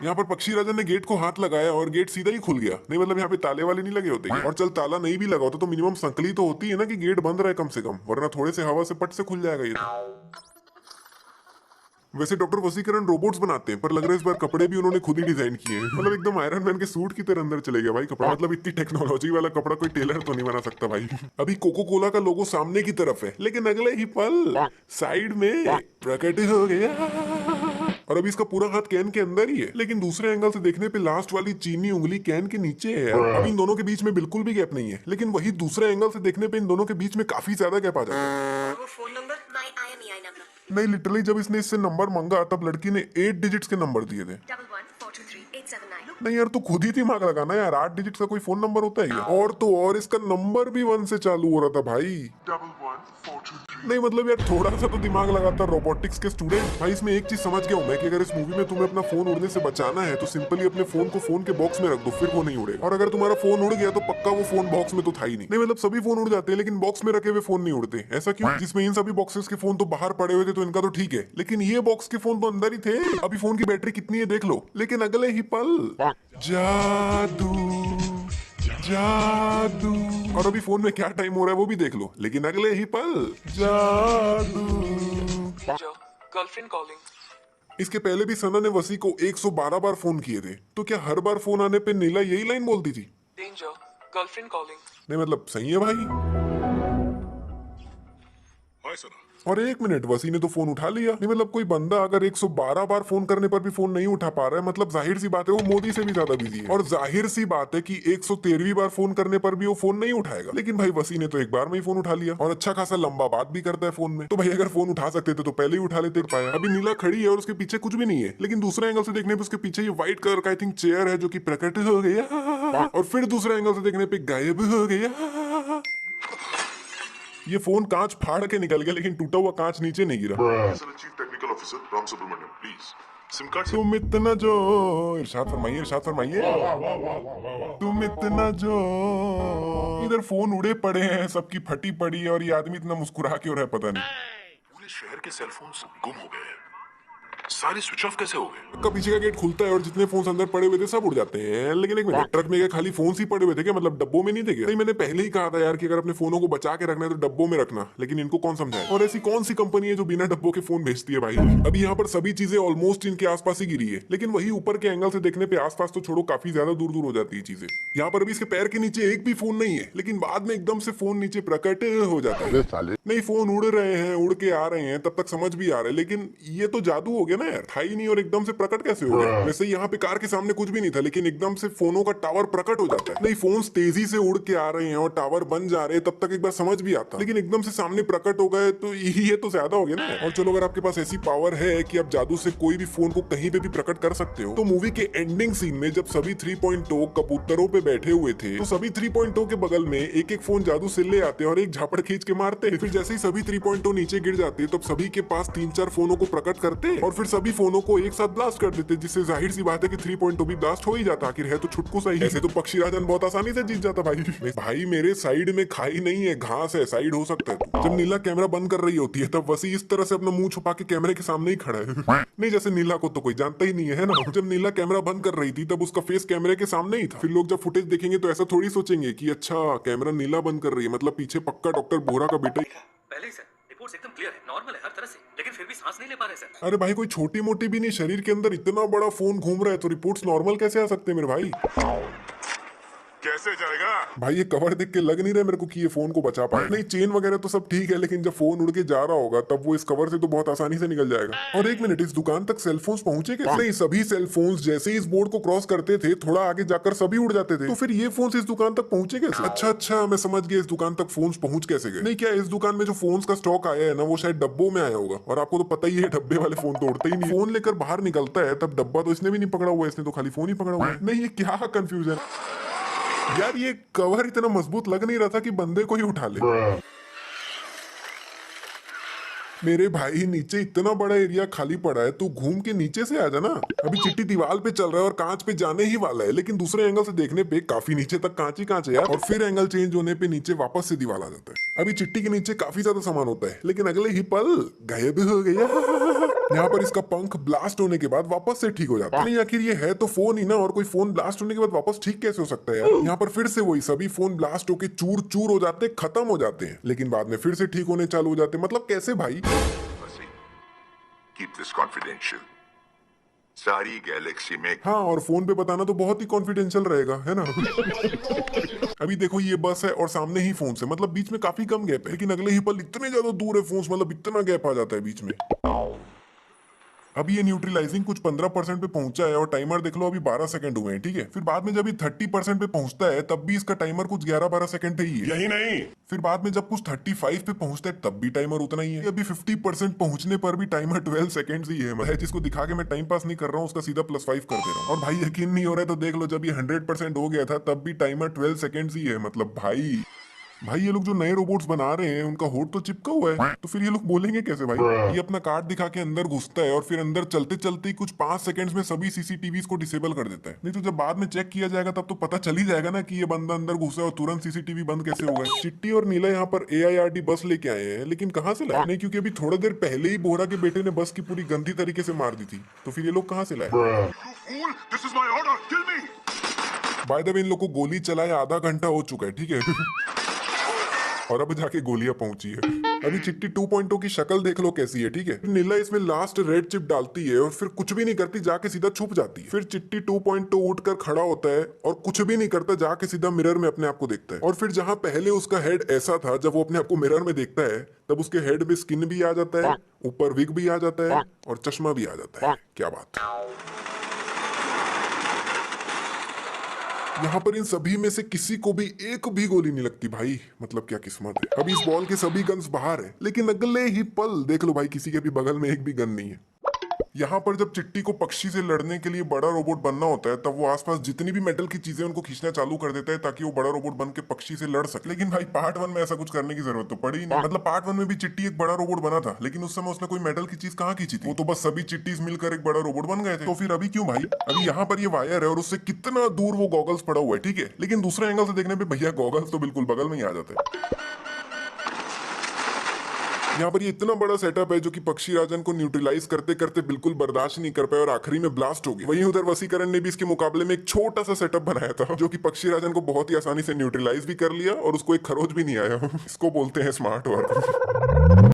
यहाँ पर पक्षी राजा ने गेट को हाथ लगाया और गेट सीधा ही खुल गया। नहीं मतलब यहाँ पे ताले वाले नहीं लगे होते और चल ताला नहीं भी लगा होता तो मिनिमम संकली तो होती है ना कि गेट बंद रहे कम से कम, वरना थोड़े से हवा से पट से खुल जाएगा ये तो। वैसे डॉक्टर वसीकरण रोबोट्स बनाते हैं पर लग रहा है इस बार कपड़े भी उन्होंने खुद ही डिजाइन किए हैं। मतलब एकदम आयरन मैन के सूट की तरह अंदर चले गया भाई कपड़ा। मतलब इतनी टेक्नोलॉजी वाला कपड़ा कोई टेलर तो नहीं बना सकता भाई। अभी कोको कोला का लोगो सामने की तरफ है लेकिन अगले ही पल साइड में प्रकट हो गया और अभी इसका पूरा हाथ कैन के अंदर ही है, लेकिन दूसरे एंगल से देखने पे लास्ट वाली चीनी उंगली कैन के नीचे है यार। अभी इन दोनों के बीच में बिल्कुल भी गैप नहीं है, लेकिन वही दूसरे एंगल से देखने पे इन दोनों के बीच में काफी ज्यादा गैप आ जाता है। वो phone number my IMEI number नहीं लिटरली जब इसने इससे नंबर मांगा तब लड़की ने 8 डिजिट्स के नंबर दिए थे। 11423879। नहीं यार तू खुद ही दिमाग लगाना यार, 8 डिजिट का कोई फोन नंबर होता है क्या? और तो और इसका नंबर भी 1 से चालू हो रहा था भाई। 11423। नहीं मतलब यार थोड़ा सा तो दिमाग लगाता रोबोटिक्स के स्टूडेंट। भाई इसमें एक चीज समझ गया हूँ मैं कि अगर इस मूवी में तुम्हें अपना फोन उड़ने से बचाना है तो सिंपली अपने फोन को फोन के बॉक्स में रख दो, फिर वो नहीं उड़ेगा। और अगर तुम्हारा फोन उड़ गया तो पक्का वो फोन बॉक्स में तो था ही नहीं। नहीं मतलब सभी फोन उड़ जाते हैं लेकिन बॉक्स में रखे हुए फोन नहीं उड़ते। ऐसा क्यों? जिसमें इन सभी बॉक्सेस के फोन तो बाहर पड़े हुए थे तो इनका तो ठीक है, लेकिन ये बॉक्स के फोन तो अंदर ही थे। अभी फोन की बैटरी कितनी है देख लो, लेकिन अगले ही पल जादू जादू। और अभी फोन में क्या टाइम हो रहा है वो भी देख लो, लेकिन अगले ही पल जादू। Girlfriend calling. इसके पहले भी सना ने वसी को 112 बार फोन किए थे, तो क्या हर बार फोन आने पे नीला यही लाइन बोलती थी? Danger girlfriend calling. नहीं मतलब सही है भाई। हाय सना। और 1 मिनट वसी ने तो फोन उठा लिया। नहीं मतलब कोई बंदा अगर 112 बार फोन करने पर भी फोन नहीं उठा पा रहा है, मतलब जाहिर सी बात है वो मोदी से भी ज्यादा बिजी है। और जाहिर सी बात है कि 113वीं बार फोन करने पर भी वो फोन नहीं उठाएगा, लेकिन भाई वसी ने तो एक बार में ही फोन उठा लिया और अच्छा खासा लंबा बात भी करता है फोन में। तो भाई अगर फोन उठा सकते थे तो पहले ही उठा लेते पाया। अभी नीला खड़ी है और उसके पीछे कुछ भी नहीं है, लेकिन दूसरे एंगल से देखने पे उसके पीछे ये व्हाइट कलर का आई थिंक चेयर है जो कि प्रकट हो गया और फिर दूसरे एंगल से देखने पे गायब हो गया। ये फोन कांच फाड़ के निकल गया लेकिन टूटा हुआ कांच नीचे नहीं गिरा। Chief technical officer Ram Subramaniam please SIM card तुम इतना जो इरशाद फरमाइए, इरशाद फरमाइए। तुम इतना जो इधर फोन उड़े पड़े हैं, सबकी फटी पड़ी है और ये आदमी इतना मुस्कुरा क्यों रहा है पता नहीं। पूरे शहर के सेल फोन्स गुम हो गए हैं, सारे स्विच ऑफ कैसे हो गए? का पीछे का गेट खुलता है और जितने फोन अंदर पड़े हुए थे सब उड़ जाते हैं। लेकिन एक मिनट, ट्रक में क्या खाली फोन ही पड़े हुए थे क्या? मतलब डब्बों में नहीं थे क्या? नहीं मैंने पहले ही कहा था यार कि अगर अपने फोनों को बचा के रखना है तो डब्बों में रखना, लेकिन इनको कौन समझाए? और ऐसी कौन सी कंपनी है जो बिना डब्बों के फोन भेजती है भाई? अभी यहाँ पर सभी चीजें ऑलमोस्ट इनके आसपास ही गिरी है, लेकिन वही ऊपर के एंगल से देखने पे आसपास तो छोड़ो काफी ज्यादा दूर दूर हो जाती है चीजें। यहाँ पर अभी इसके पैर के नीचे एक भी फोन नहीं है, लेकिन बाद में एकदम से फोन नीचे प्रकट हो जाता है। नहीं फोन उड़ रहे हैं, उड़ के आ रहे हैं, तब तक समझ भी आ रहा है, लेकिन ये तो जादू हो गया ना यार, था ही नहीं और एकदम से प्रकट कैसे हो गया? वैसे यहाँ पे कार के सामने कुछ भी नहीं था, लेकिन एकदम से फोनों का टावर प्रकट हो जाता है। नहीं फोन तेजी से उड़ के आ रहे हैं और टावर बन जा रहे हैं, तब तक एक बार समझ भी आता, लेकिन एकदम से सामने प्रकट हो गए तो ये तो ज्यादा हो गया ना। और चलो अगर आपके पास ऐसी पावर है कि आप जादू से कोई भी फोन को कहीं पे भी प्रकट कर सकते हो, तो मूवी के एंडिंग सीन में जब सभी 3.0 कबूतरों पे बैठे हुए थे तो सभी 3.0 के बगल में एक एक फोन जादू से ले आते और एक झापड़ खींच के मारते। फिर जैसे ही सभी 3.0 नीचे गिर जाते तो सभी के पास 3-4 फोनों को प्रकट करते और फिर सभी फोनों को एक साथ ब्लास्ट कर देते, जिससे जाहिर सी बात है कि 3.0 भी ब्लास्ट हो ही जाता। आखिर है तो छुटकू सही। ऐसे तो पक्षी राजन बहुत आसानी से जीत जाता भाई। भाई मेरे साइड में खाई नहीं है, घास है, साइड हो सकता है तू। जब नीला कैमरा बंद कर रही होती है तब वसी इस तरह से अपना मुंह छुपा के कैमरे के सामने ही खड़ा है। नहीं जैसे नीला को तो कोई जानता ही नहीं है ना। जब नीला कैमरा बंद कर रही थी तब उसका फेस कैमरे के सामने ही था। फिर लोग जब फुटेज देखेंगे तो ऐसा थोड़ी सोचेंगे कि अच्छा कैमरा नीला बंद कर रही है, मतलब पीछे पक्का डॉक्टर बोरा का बेटा। पहले ही सर रिपोर्ट्स एकदम क्लियर है, नॉर्मल है हर तरह से, लेकिन फिर भी सांस नहीं ले पा रहे सर। अरे भाई कोई छोटी मोटी भी नहीं, शरीर के अंदर इतना बड़ा फोन घूम रहा है तो रिपोर्ट्स नॉर्मल कैसे आ सकते हैं मेरे भाई? कैसे जाएगा? भाई ये कवर देख के लग नहीं रहा मेरे को कि ये फोन को बचा पाए। नहीं चेन वगैरह तो सब ठीक है, लेकिन जब फोन उड़ के जा रहा होगा तब वो इस कवर से तो बहुत आसानी से निकल जाएगा। और एक मिनट, इस दुकान तक सेलफोन्स पहुंचे कैसे? नहीं सभी सेलफोन्स जैसे ही इस बोर्ड को क्रॉस करते थे थोड़ा आगे जाकर सभी उड़ जाते थे, तो फिर ये फोन इस दुकान तक पहुंचे कैसे? अच्छा मैं समझ गया, इस दुकान तक फोन पहुंच कैसे गए। नहीं क्या इस दुकान में जो फोन का स्टॉक आया है ना वो शायद डब्बों में आया होगा, और आपको तो पता ही है डब्बे वाले फोन तो उड़ते ही नहीं। फोन लेकर बाहर निकलता है तब डब्बा तो इसने भी नहीं पकड़ा हुआ, इसने तो खाली फोन ही पकड़ा हुआ है। नहीं ये क्या कंफ्यूजन यार, ये कवर इतना मजबूत लग नहीं रहा था कि बंदे को ही उठा ले। मेरे भाई नीचे इतना बड़ा एरिया खाली पड़ा है, तू घूम के नीचे से आ जा ना। अभी चिट्टी दीवार पे चल रहा है और कांच पे जाने ही वाला है, लेकिन दूसरे एंगल से देखने पे काफी नीचे तक कांच ही कांच है यार। और फिर एंगल चेंज होने पे नीचे वापस से दीवार आ जाता है। अभी चिट्टी के नीचे काफी ज्यादा सामान होता है, लेकिन अगले ही पल गायब हो गया। यहाँ पर इसका पंख ब्लास्ट होने के बाद वापस से ठीक हो जाता है। नहीं आखिर ये है तो फोन ही ना, और कोई फोन ब्लास्ट होने के बाद वापस ठीक कैसे हो सकता है यार। यहाँ पर फिर से वही सभी फोन ब्लास्ट होके चूर चूर हो जाते, खत्म हो जाते हैं, लेकिन बाद में फिर से ठीक होने चालू हो जाते हैं। मतलब कैसे भाई? Keep this confidential. सारी गैलेक्सी में हाँ, और फोन पे बताना तो बहुत ही कॉन्फिडेंशियल रहेगा, है ना। अभी देखो ये बस है और सामने ही फोन है, मतलब बीच में काफी कम गैप है, लेकिन अगले ही पल इतने ज्यादा दूर है फोन, मतलब इतना गैप आ जाता है बीच में। अभी ये न्यूट्रलाइजिंग कुछ 15% पे पहुंचा है और टाइमर देख लो अभी 12 सेकंड हुए हैं, ठीक है। फिर बाद में जब ये 30% पे पहुंचता है तब भी इसका टाइमर कुछ 11-12 सेकंड पे ही है। यही नहीं, फिर बाद में जब कुछ 35 पे पहुंचता है तब भी टाइमर उतना ही है। अभी 50% पहुंचने पर भी टाइमर 12 सेकंड ही है। मैं जिसको दिखा के मैं टाइम पास नहीं कर रहा हूँ उसका सीधा +5 कर दे रहा हूँ। और भाई यकीन नहीं हो रहा है तो देख लो, जब ये 100% हो गया था तब भी टाइमर 12 सेकंड ही है। मतलब भाई ये लोग जो नए रोबोट्स बना रहे हैं उनका होठ तो चिपका हुआ है, तो फिर ये लोग बोलेंगे कैसे भाई? ये अपना कार्ड दिखा के अंदर घुसता है और फिर अंदर चलते चलते ही कुछ 5 सेकंड्स में सभी सीसीटीवीज को डिसेबल कर देता है। नहीं तो जब बाद में चेक किया जाएगा तब तो पता चल ही जाएगा ना कि ये बंदा अंदर घुसा है और तुरंत सीसीटीवी बंद कैसे हो गए। चिट्टी और नीला यहाँ पर AIRD बस लेके आए हैं, लेकिन कहाँ से लाए? नहीं, क्योंकि अभी थोड़ा देर पहले ही बोहरा के बेटे ने बस की पूरी गंदी तरीके से मार दी थी, तो फिर ये लोग कहाँ से लाए? This is my order, kill me. By the way इन लोग को गोली चलाए आधा घंटा हो चुका है, ठीक है। और अब जाके गोलियां पहुंची है। अभी चिट्टी 2.0 की शक्ल देख लो कैसी है, ठीक है। नीला इसमें लास्ट रेड चिप डालती है और फिर कुछ भी नहीं करती, जाके सीधा छुप जाती है। फिर चिट्टी 2.0 उठकर खड़ा होता है और कुछ भी नहीं करता, जाके सीधा मिरर में अपने आप को देखता है। और फिर जहां पहले उसका हेड ऐसा था, जब वो अपने आप को मिरर में देखता है तब उसके हेड में स्किन भी आ जाता है, ऊपर विग भी आ जाता है और चश्मा भी आ जाता है। क्या बात। यहाँ पर इन सभी में से किसी को भी एक भी गोली नहीं लगती भाई, मतलब क्या किस्मत है। अभी इस बॉल के सभी गन्स बाहर है, लेकिन अगले ही पल देख लो भाई किसी के भी बगल में एक भी गन नहीं है। यहाँ पर जब चिट्टी को पक्षी से लड़ने के लिए बड़ा रोबोट बनना होता है तब वो आसपास जितनी भी मेटल की चीजें उनको खींचना चालू कर देता है ताकि वो बड़ा रोबोट बन के पक्षी से लड़ सके। लेकिन भाई पार्ट 1 में ऐसा कुछ करने की जरूरत तो पड़ी नहीं। मतलब पार्ट 1 में भी चिट्टी एक बड़ा रोबोट बना था, लेकिन उस समय उसने कोई मेटल की चीज कहाँ खींची थी? वो तो बस सभी चिट्टीज मिलकर एक बड़ा रोबोट बन गए थे। तो फिर अभी क्यों भाई? अभी यहाँ पर ये वायर है और उससे कितना दूर वो गॉगल्स पड़ा हुआ है, ठीक है। लेकिन दूसरे एंगल से देखने पे भैया गॉगल्स तो बिल्कुल बगल में ही आ जाते हैं। यहाँ पर ये इतना बड़ा सेटअप है जो कि पक्षी राजन को न्यूट्रलाइज करते करते बिल्कुल बर्दाश्त नहीं कर पाए और आखिरी में ब्लास्ट हो गया। वहीं उधर वसीकरण ने भी इसके मुकाबले में एक छोटा सा सेटअप बनाया था जो कि पक्षी राजन को बहुत ही आसानी से न्यूट्रलाइज भी कर लिया और उसको एक खरोच भी नहीं आया। इसको बोलते हैं स्मार्ट वर्क।